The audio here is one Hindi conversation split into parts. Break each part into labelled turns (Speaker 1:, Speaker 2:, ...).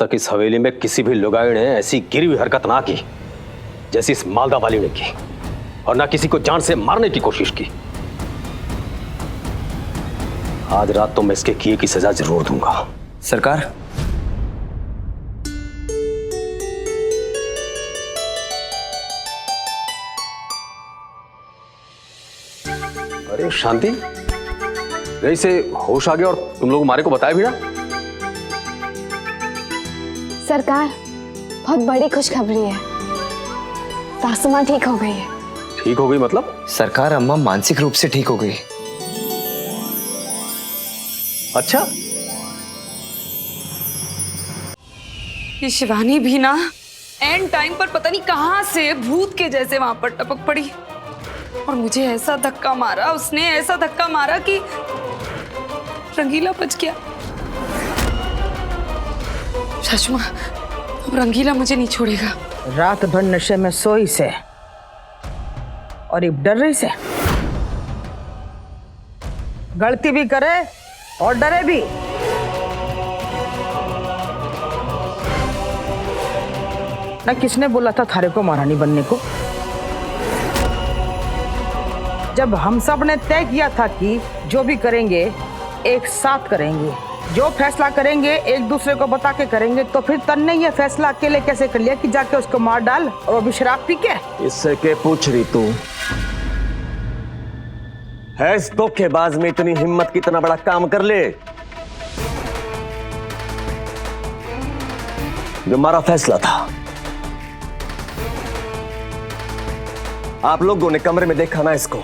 Speaker 1: तक इस हवेली में किसी भी लुगाई ने ऐसी गिरी हुई हरकत ना की जैसी इस मालदा वाली ने की, और ना किसी को जान से मारने की कोशिश की। आज रात तो मैं इसके किए की सजा जरूर दूंगा।
Speaker 2: सरकार,
Speaker 1: अरे शांति, गई से होश आ गया और तुम लोग मारे को बताया भी ना?
Speaker 3: सरकार, बहुत बड़ी खुशखबरी है। सासू माँ ठीक हो गई है।
Speaker 1: ठीक हो गई मतलब?
Speaker 2: सरकार अम्मा मानसिक रूप से ठीक हो गई।
Speaker 1: अच्छा,
Speaker 4: ये शिवानी भी ना एंड टाइम पर पता नहीं कहां से भूत के जैसे वहां पर टपक पड़ी और मुझे ऐसा धक्का मारा, उसने ऐसा धक्का मारा कि रंगीला बच गया। सासू माँ, अब रंगीला मुझे नहीं छोड़ेगा।
Speaker 5: रात भर नशे में सोई से और अब डर रही से। गलती भी करे और डरे भी। ना किसने बोला था थारे को महारानी बनने को? जब हम सब ने तय किया था कि जो भी करेंगे एक साथ करेंगे, जो फैसला करेंगे एक दूसरे को बता के करेंगे, तो फिर तन ने ये फैसला अकेले कैसे कर लिया कि जाके उसको मार डाल और वो भी शराब पी के?
Speaker 6: इससे के पूछ रही तू? है इस धोखेबाज में इतनी हिम्मत कि इतना बड़ा काम कर ले? जो हमारा फैसला था, आप लोगों ने कमरे में देखा ना इसको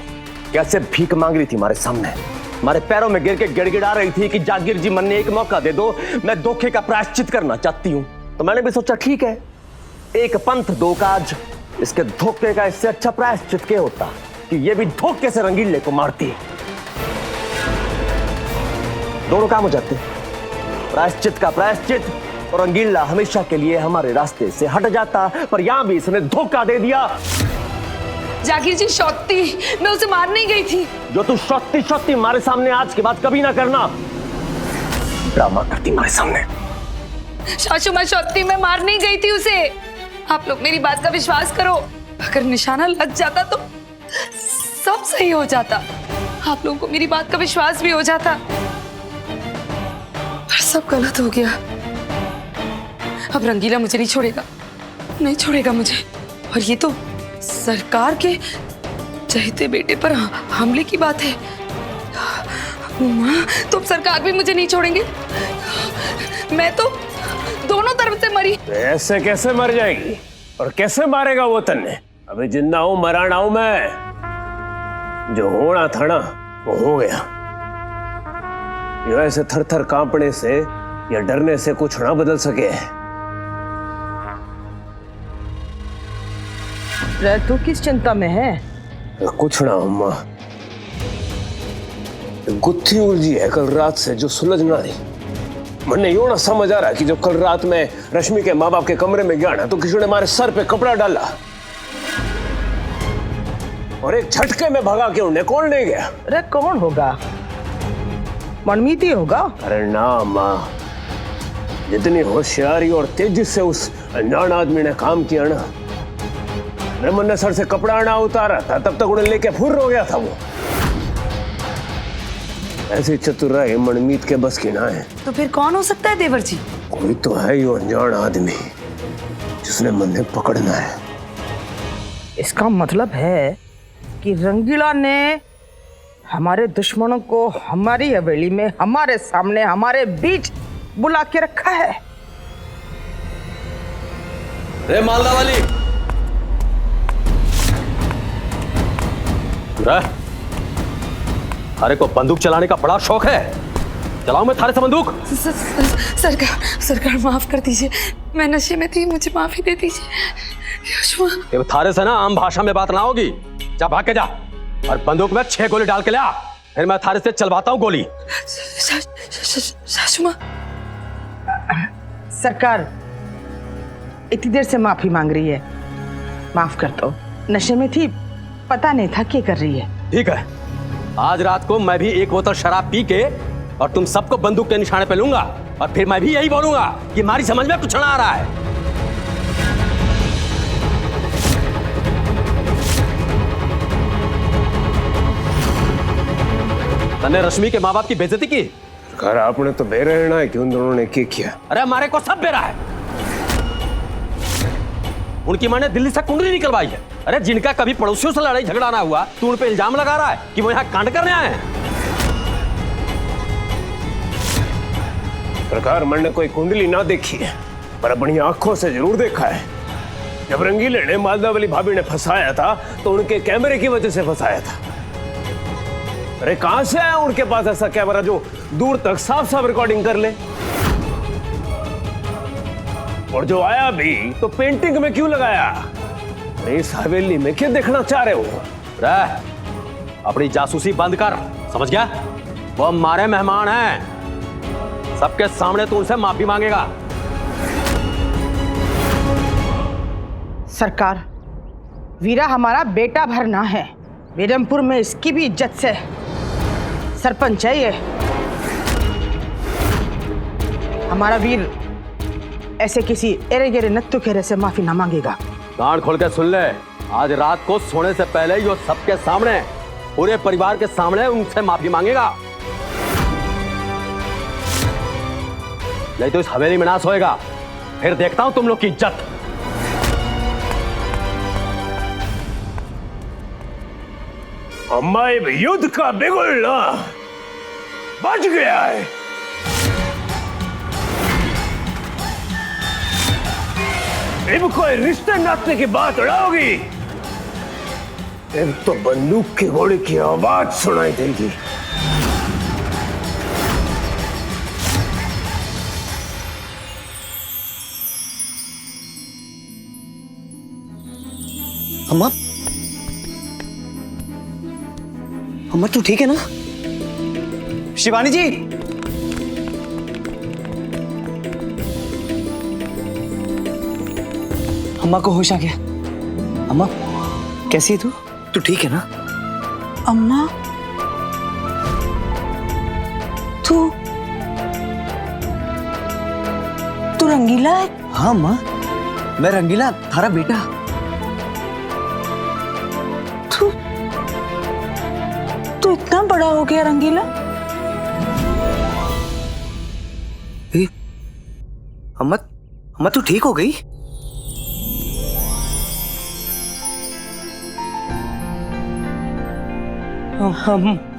Speaker 6: कैसे भीख मांग रही थी हमारे सामने, हमारे पैरों में गिर के गिड़गिड़ा रही थी कि जागीर जी मन ने एक मौका दे दो, मैं धोखे का प्रायश्चित करना चाहती हूं। तो मैंने भी सोचा ठीक है, एक पंथ दो काज, इसके धोखे का इससे अच्छा प्रायश्चित क्या होता कि ये भी धोखे से रंगीले को मारती। दोनों काम हो जाते, प्रायश्चित का प्रायश्चित और रंगीला हमेशा के लिए हमारे रास्ते से हट जाता। पर यहां भी इसने धोखा दे दिया।
Speaker 4: जागीर जी शौती, मैं उसे मारने ही गई थी।
Speaker 6: जो तू शौती शौती हमारे सामने आज के बाद कभी ना करना। ड्रामा करती हमारे सामने।
Speaker 4: सासू माँ, शौती मैं मारने ही गई थी उसे। आप लोग मेरी बात का विश्वास करो, अगर निशाना लग जाता तो सब सही हो जाता। आप लोगों को मेरी बात का विश्वास भी हो जाता, पर सब गलत हो गया। अब रंगीला मुझे नहीं छोड़ेगा, नहीं छोड़ेगा मुझे। और ये तो सरकार के चहेते बेटे पर हमले की बात है। माँ, तो सरकार भी मुझे नहीं छोड़ेंगे। मैं तो दोनों तरफ से मरी।
Speaker 6: ऐसे कैसे मर जाएगी और कैसे मारेगा वो तन्ने? अभी जिंदा हूं, मराना हूं मैं। जो होना था ना वो हो गया। ये ऐसे थर थर कांपने से या डरने से कुछ ना बदल सके।
Speaker 5: तू किस चिंता में है?
Speaker 6: कुछ ना अम्मा, गुत्थी उलझी है कल रात से जो सुलझ ना रही। मैंने यूं ना समझ आ रहा कि जो कल रात में रश्मि के माँ बाप के कमरे में गया ना, तो किसी ने हमारे सर पे कपड़ा डाला और एक झटके में भगा के उन्हें कौन ले गया?
Speaker 5: अरे कौन होगा? मनमीती होगा।
Speaker 6: अरे ना अम्मा, जितनी होशियारी और तेजी से उस अनजान आदमी ने काम किया ना, रमन ने सर से कपड़ा ना उतारा था तब तक उन्हें लेके फुर्र हो गया था वो। ऐसी चतुराई मनमीत के बस की ना है।
Speaker 4: तो फिर कौन हो सकता है देवर जी?
Speaker 6: कोई तो है ही अनजान आदमी जिसने मन पकड़ना है।
Speaker 5: इसका मतलब है कि रंगीला ने हमारे दुश्मनों को हमारी हवेली में, हमारे सामने, हमारे बीच बुला के रखा है।
Speaker 1: रे मालदा वाली, थारे को बंदूक चलाने का बड़ा शौक है। चलाऊं मैं थारे से बंदूक?
Speaker 4: सरकार माफ कर दीजिए, मैं नशे में थी, मुझे माफी दे दीजिए।
Speaker 1: ये थारे से ना आम भाषा में बात ना होगी। जा भाग के जा और बंदूक में 6 गोली डाल के ले आ, फिर मैं थारे से चलवाता हूँ गोली।
Speaker 4: सासू माँ,
Speaker 5: सरकार इतनी देर से माफी मांग रही है, माफ कर दो। नशे में थी, पता नहीं था क्या कर रही है।
Speaker 1: ठीक है, आज रात को मैं भी एक बोतल शराब पी के और तुम सबको बंदूक के निशाने पे लूंगा। और फिर मैं भी यही बोलूंगा कि हमारी समझ में कुछ ना आ रहा है। तने रश्मि के माँ बाप की बेइज्जती की।
Speaker 6: घर आपने तो बेरहना है कि उन दोनों ने क्या किया।
Speaker 1: अरे हमारे को सब बेरा है। उनकी माँ ने दिल्ली से कुंडली निकलवाई है। अरे जिनका कभी पड़ोसियों से लड़ाई झगड़ा ना हुआ तो उन पे इल्जाम लगा रहा है कि वो यहाँ कांड करने आए हैं।
Speaker 6: सरकार, मैंने कोई कुंडली ना देखी है पर अपनी आंखों से जरूर देखा है। जब रंगीले ने मालदा वाली भाभी ने फंसाया था तो उनके कैमरे की वजह से फंसाया था। अरे कहां से आया उनके पास ऐसा कैमरा जो दूर तक साफ साफ रिकॉर्डिंग कर ले? और जो आया भी तो पेंटिंग में क्यों लगाया? अरे इस हवेली में क्या देखना चाह रहे हो?
Speaker 1: अपनी जासूसी बंद कर, समझ गया? वो हमारे मेहमान हैं, सबके सामने तू उनसे माफी मांगेगा।
Speaker 5: सरकार, वीरा हमारा बेटा भरना है। बेरमपुर में इसकी भी इज्जत से सरपंच है ये। हमारा वीर ऐसे किसी एरे गेरे नत्थु खेरे से माफी ना मांगेगा।
Speaker 1: कान खोल के सुन ले, आज रात को सोने से पहले ही वो सबके सामने, पूरे परिवार के सामने उनसे माफी मांगेगा। नहीं तो इस हवेली में नाश होएगा। फिर देखता हूं तुम लोग की इज्जत।
Speaker 6: अम्मा युद्ध का बिगुल बच गया है। अब कोई रिश्ते नाते की बात उड़ाओगी तो बंदूक के घोड़े की आवाज सुनाई देगी।
Speaker 2: अम्मा, अम्मा तू ठीक है ना? शिवानी जी, अम्मा को होश आ गया। अम्मा कैसी है तू? तू ठीक है ना?
Speaker 7: अम्मा, तू रंगीला है?
Speaker 2: हाँ अम्मा, मैं रंगीला, थारा बेटा।
Speaker 7: तू इतना बड़ा हो गया रंगीला?
Speaker 2: अम्मा, अम्मा तू ठीक हो गई?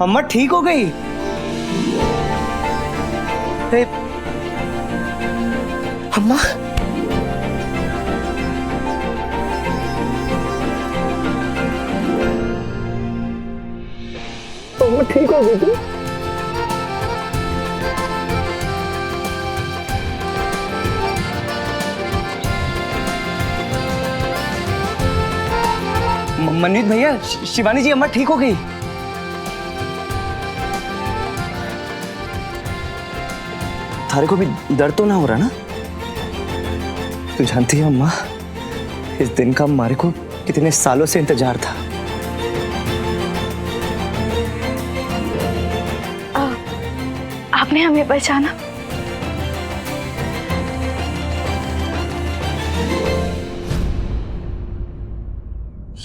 Speaker 2: अम्मा ठीक हो गई? अम्मा, अम्मा ठीक हो गई थी? मनमीत भैया, शिवानी जी, अम्मा ठीक हो गई? थारे को भी दर्द तो ना हो रहा ना? तू जानती है अम्मा, इस दिन का हमारे को कितने सालों से इंतजार था।
Speaker 3: आपने हमें पहचाना?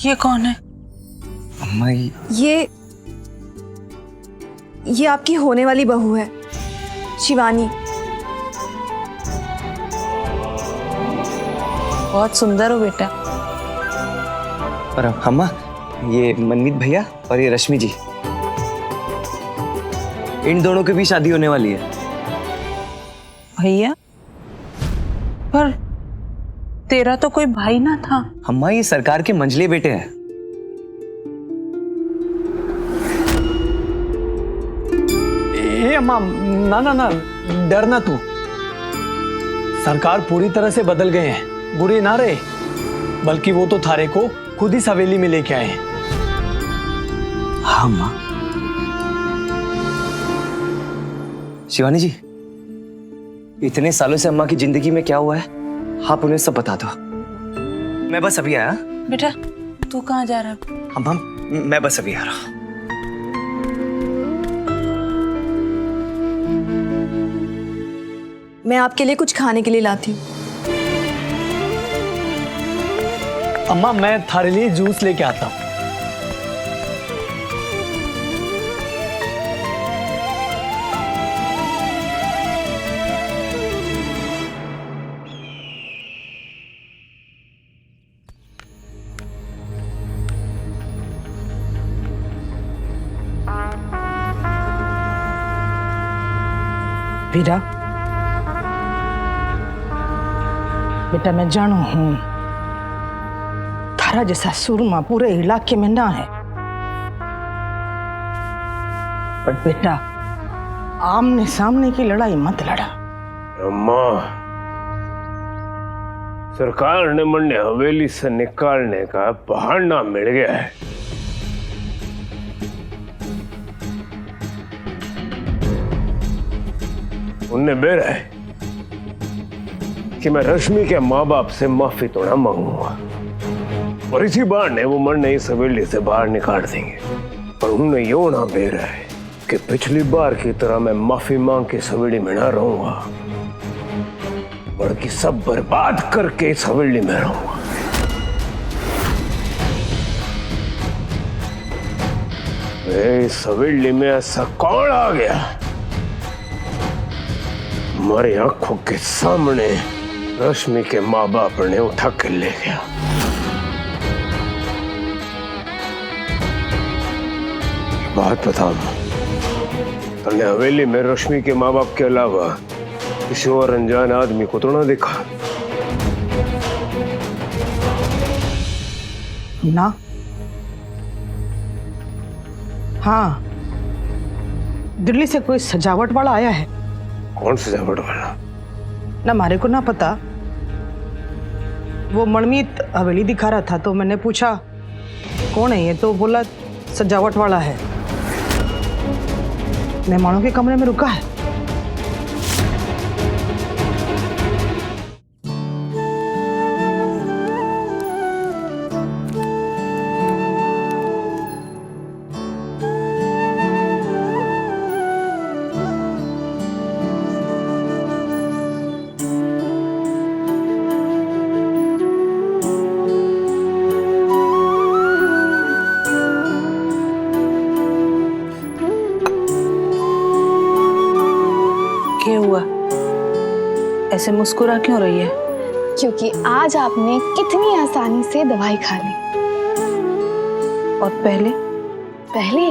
Speaker 7: ये कौन है?
Speaker 2: अम्मा
Speaker 3: ये आपकी होने वाली बहू है, शिवानी।
Speaker 7: बहुत सुंदर हो बेटा।
Speaker 2: और अम्मा, ये मनमीत भैया और ये रश्मि जी, इन दोनों की भी शादी होने वाली है।
Speaker 7: भैया, पर तेरा तो कोई भाई ना था।
Speaker 2: अम्मा ये सरकार के मंझले बेटे हैं।
Speaker 8: अम्मा, ना ना ना, डरना तू। सरकार पूरी तरह से बदल गए हैं, बुरे ना रहे, बल्कि वो तो थारे को खुद ही हवेली में लेके आए हैं।
Speaker 2: हाँ अम्मा। शिवानी जी, इतने सालों से अम्मा की जिंदगी में क्या हुआ है, आप उन्हें सब बता दो। मैं बस अभी आया।
Speaker 7: बेटा, तू कहाँ जा रहा है?
Speaker 2: अम्मा, मैं बस अभी आ रहा हूँ।
Speaker 9: मैं आपके लिए कुछ खाने के लिए लाती हूँ।
Speaker 8: अम्मा मैं थारे लिए जूस लेके आता हूँ।
Speaker 5: वीरा, बेटा मैं जानू हूं थारा जैसा सुरमा पूरे इलाके में ना है, पर बेटा आमने सामने की लड़ाई मत लड़ा।
Speaker 10: अम्मा, सरकार ने मुझे हवेली से निकालने का बहाना मिल गया है। उन्हें बेर है कि मैं रश्मि के माँ बाप से माफी तो ना मांगूंगा, और इसी बार ने वो मन नहीं हवेली से बाहर निकाल देंगे। पर उन्हें यो ना बेर है कि पिछली बार की तरह मैं माफी मांग के इस हवेली में ना रहूंगा, बल्कि सब बर्बाद करके इस हवेली में रहूंगा। इस हवेली में ऐसा कौन आ गया हमारी आंखों के सामने रश्मि के माँ बाप ने उठा कर ले गया। बात बताओ, तुमने हवेली में रश्मि के माँ बाप के अलावा किसी और अनजान आदमी को तो ना देखा?
Speaker 5: ना, हाँ, दिल्ली से कोई सजावट वाला आया है।
Speaker 10: कौन सजावट वाला?
Speaker 5: ना हमारे को ना पता, वो मनमीत हवेली दिखा रहा था तो मैंने पूछा कौन है ये, तो बोला सजावट वाला है, मेहमानों के कमरे में रुका है।
Speaker 7: क्या हुआ? ऐसे मुस्कुरा क्यों रही है?
Speaker 3: क्योंकि आज आपने कितनी आसानी से दवाई खा ली।
Speaker 7: और पहले?
Speaker 3: पहले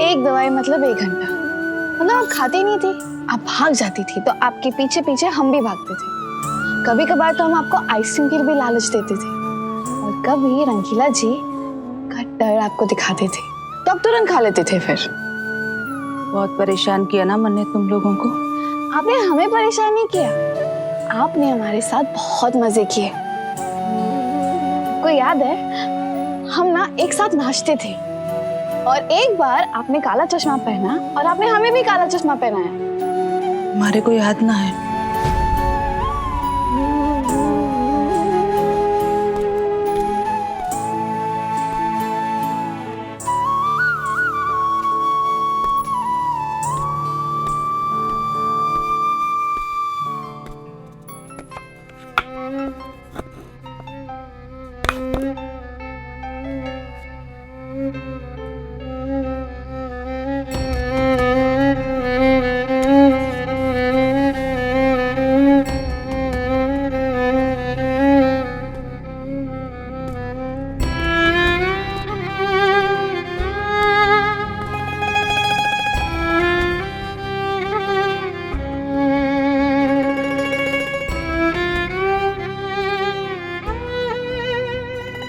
Speaker 3: एक दवाई मतलब 1 घंटा, मतलब आप खाती नहीं थी, आप भाग जाती थी, तो आपके पीछे पीछे हम भी भागते थे। कभी कभार तो हम आपको आइसक्रीम की भी लालच देते थे, और कभी रंगीला जी का डर आपको दिखाते थे, तो आप तुरंत खा लेते थे। फिर
Speaker 7: बहुत परेशान किया ना मैंने तुम लोगों को।
Speaker 3: आपने हमें परेशान नहीं किया, आपने हमारे साथ बहुत मजे किए। आपको याद है हम ना एक साथ नाचते थे, और एक बार आपने काला चश्मा पहना और आपने हमें भी काला चश्मा पहनाया।
Speaker 7: हमारे को याद ना है।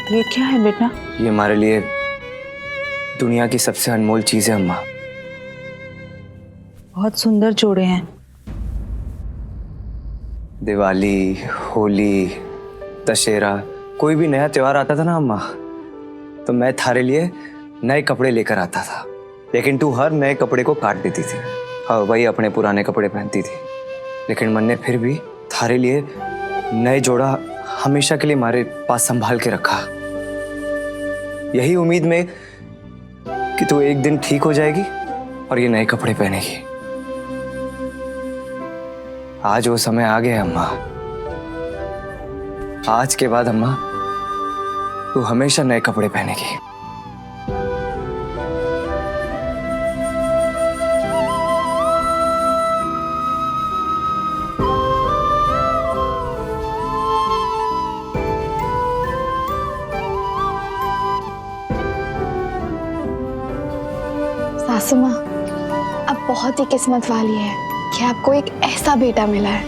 Speaker 7: ये क्या है बेटा?
Speaker 2: ये हमारे लिए दुनिया की सबसे अनमोल चीज है अम्मा।
Speaker 7: बहुत सुंदर जोड़े हैं।
Speaker 2: दिवाली, होली, दशहरा, कोई भी नया त्योहार आता था ना अम्मा, तो मैं थारे लिए नए कपड़े लेकर आता था, लेकिन तू हर नए कपड़े को काट देती थी। हाँ, वही अपने पुराने कपड़े पहनती थी। लेकिन मन ने फिर भी थारे लिए नए जोड़ा हमेशा के लिए हमारे पास संभाल के रखा, यही उम्मीद में कि तू एक दिन ठीक हो जाएगी और ये नए कपड़े पहनेगी। आज वो समय आ गया अम्मा। आज के बाद अम्मा तू हमेशा नए कपड़े पहनेगी।
Speaker 3: सासू माँ, आप बहुत ही किस्मत वाली है कि आपको एक ऐसा बेटा मिला है।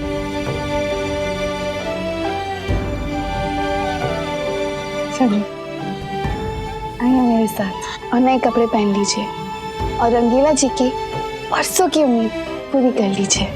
Speaker 3: चलिए आइए मेरे साथ और नए कपड़े पहन लीजिए और रंगीला जी की परसों की उम्मीद पूरी कर लीजिए।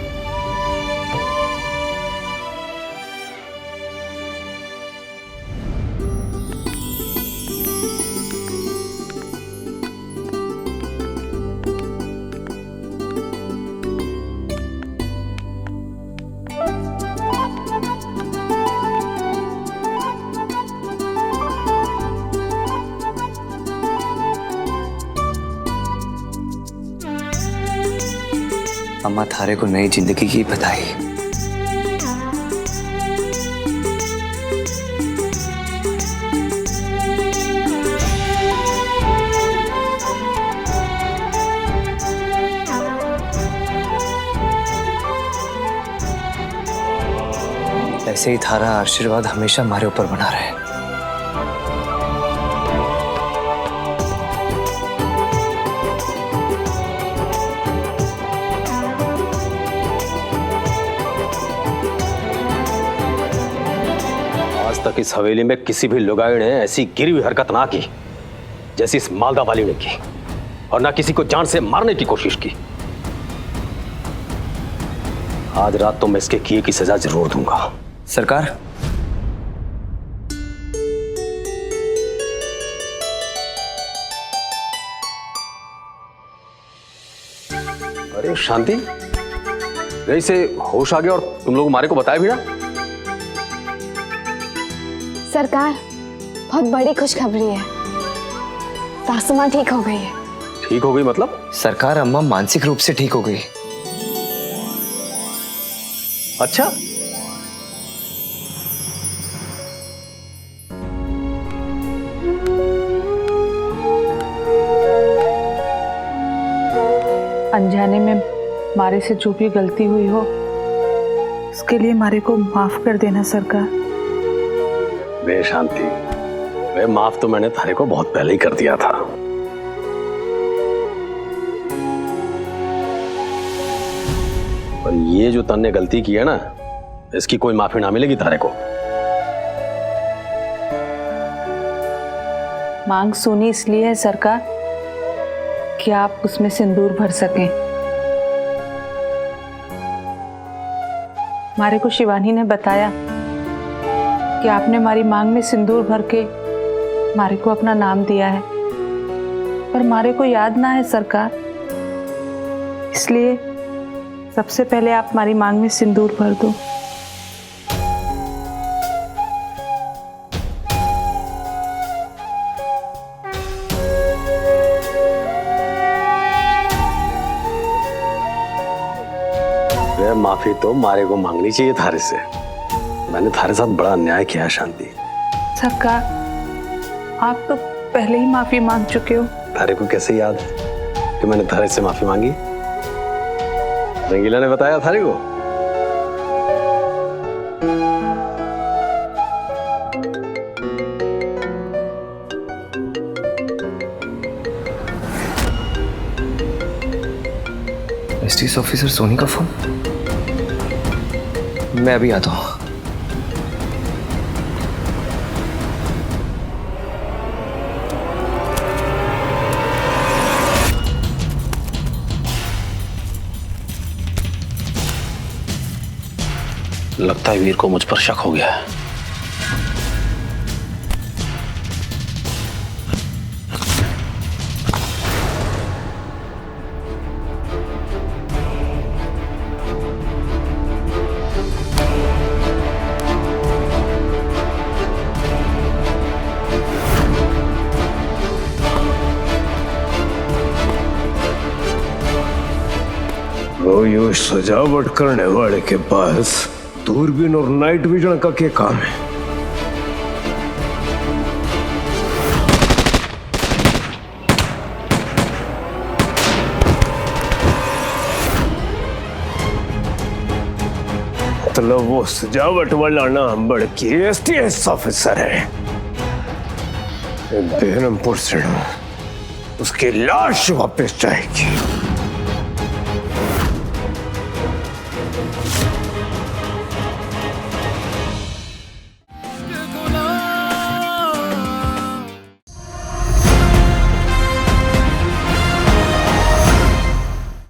Speaker 2: अम्मा थारे को नई जिंदगी की बधाई। ऐसे ही थारा आशीर्वाद हमेशा हमारे ऊपर बना रहे।
Speaker 1: तक इस हवेली में किसी भी लुगाई ने ऐसी गिरी हुई हरकत ना की जैसी इस मालदा वाली ने की, और ना किसी को जान से मारने की कोशिश की। आज रात तो मैं इसके किए की सजा जरूर दूंगा।
Speaker 2: सरकार,
Speaker 1: अरे शांति, गई से होश आ गया और तुम लोग मारे को बताया भी ना।
Speaker 3: सरकार, बहुत बड़ी खुशखबरी है, सासू माँ ठीक हो गई है।
Speaker 1: ठीक हो गई मतलब?
Speaker 2: सरकार, अम्मा मानसिक रूप से ठीक हो गई।
Speaker 1: अच्छा,
Speaker 7: अनजाने में मारे से जो भी गलती हुई हो उसके लिए मारे को माफ कर देना सरकार।
Speaker 1: वे शांति, वे माफ तो मैंने थारे को बहुत पहले ही कर दिया था। पर ये जो तन्ने गलती की है ना, इसकी कोई माफी ना मिलेगी थारे को।
Speaker 7: मांग सुनी इसलिए है सरकार कि आप उसमें सिंदूर भर सकें। मारे को शिवानी ने बताया कि आपने हमारी मांग में सिंदूर भर के मारे को अपना नाम दिया है, पर मारे को याद ना है सरकार। इसलिए सबसे पहले आप हमारी मांग में सिंदूर भर दो।
Speaker 1: माफी तो मारे को मांगनी चाहिए थारे से। मैंने थारे साथ बड़ा अन्याय किया है शांति।
Speaker 7: सरकार, आप तो पहले ही माफी मांग चुके हो।
Speaker 1: थारे को कैसे याद कि मैंने थारे से माफी मांगी? रंगीला ने बताया थारे को?
Speaker 2: एसटीएस ऑफिसर सोनी का फोन। मैं अभी आता हूँ।
Speaker 1: लगता है वीर को मुझ पर शक हो गया है।
Speaker 10: तो यो सजावट करने वाले के पास दूरबीन और नाइट विजन का क्या काम है? मतलब वो सजावट वाला नाम बढ़ के एसटीएस ऑफिसर है। बेरमपुर से उसकी लाश वापस जाएगी।